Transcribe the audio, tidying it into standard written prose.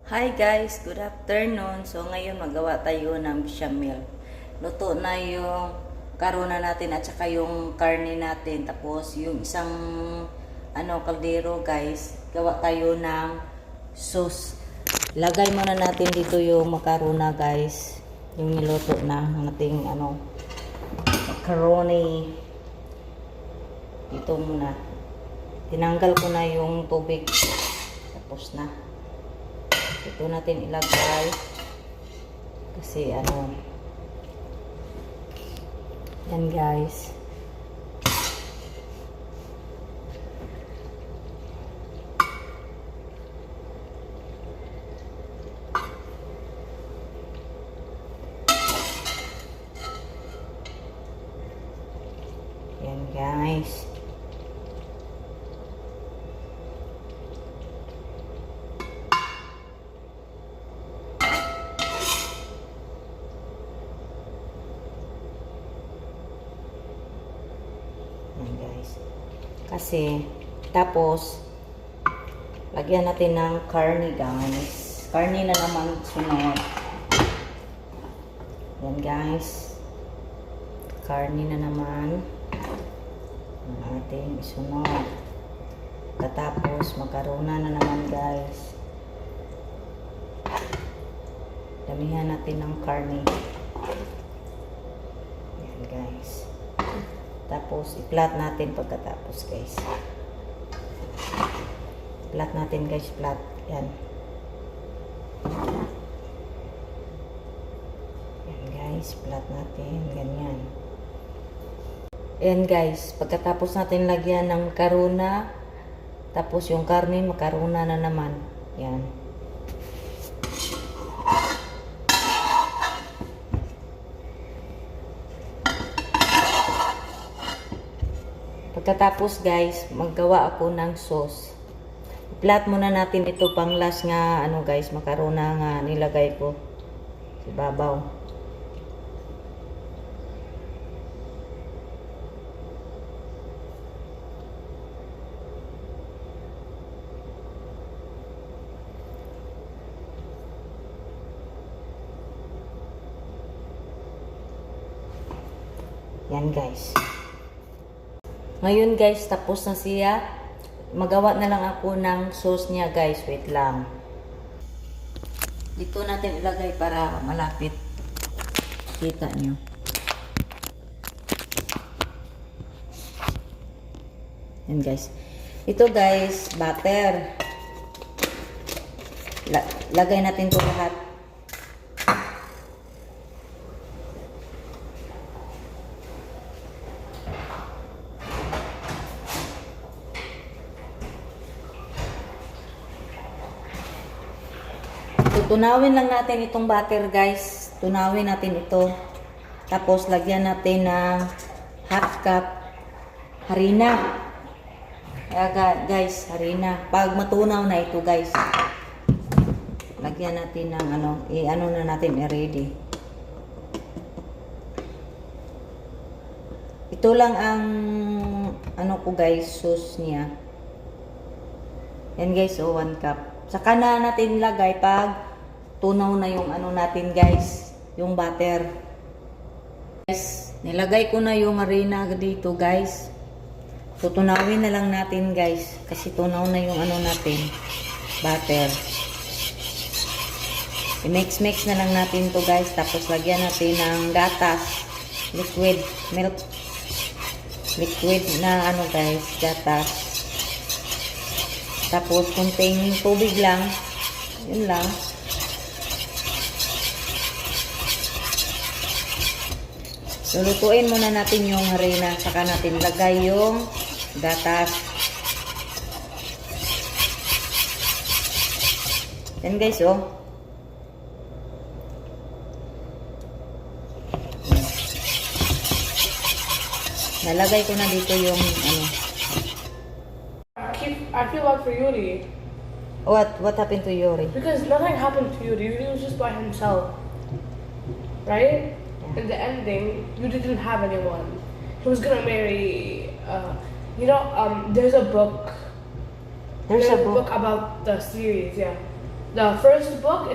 Hi guys, good afternoon. So ngayon magawa tayo ng bechamel. Luto na yung karona natin at saka yung karne natin. Tapos yung isang kaldero guys, gawa tayo ng sauce. Lagay muna natin dito yung makarona guys. Yung niluto na ng ating macaroni. Dito muna. Tinanggal ko na yung tubig. Tapos na. Ito natin ilagay kasi yan guys. Yan guys. Kasi, tapos, lagyan natin ng karne guys. Karne na naman sunod. Yan guys. Karne na naman. Ang ating isunod. Katapos, makarona na naman guys. Damihan natin ng karne. Yan guys. Tapos, i-flat natin pagkatapos, guys. Flat natin, guys. Flat. Yan. Yan, guys. Flat natin. Ganyan. Yan, guys. Pagkatapos natin lagyan ng makarona, tapos yung karne, makarona na naman. Yan. Pagkatapos guys, maggawa ako ng sauce. I-flat muna natin ito pang last nga guys, makarona nga nilagay ko sa babaw. Yan guys. Ngayon guys, tapos na siya. Magawa na lang ako ng sauce niya guys. Wait lang. Dito natin ilagay para malapit. Kita nyo. Yan guys. Ito guys, butter. Lagay natin ito lahat. Tunawin lang natin itong butter guys. Tunawin natin ito. Tapos lagyan natin ng half cup harina. Kaya guys, harina. Pag matunaw na ito guys, lagyan natin ng na natin i-ready. Ito lang ang ko guys, sauce niya. Yan guys, 1 cup. Saka na natin ilagay pag tunaw na yung natin guys, yung butter. Guys, nilagay ko na yung harina dito guys. Tutunawin na lang natin guys, kasi tunaw na yung natin, butter. I-mix na lang natin to guys, tapos lagyan natin ng gatas, liquid milk, liquid na guys, gatas. Tapos kunting tubig lang, yun lang. Lulutuin muna natin yung harina, saka natin lagay yung gatas. Yan guys, oh. Nalagay ko na dito yung I feel bad for Yuri. What happened to Yuri? Because nothing happened to Yuri. Yuri was just by himself. Right? In the ending, Yuri didn't have anyone. He was gonna marry, there's a book. There's a book about the series, yeah. The first book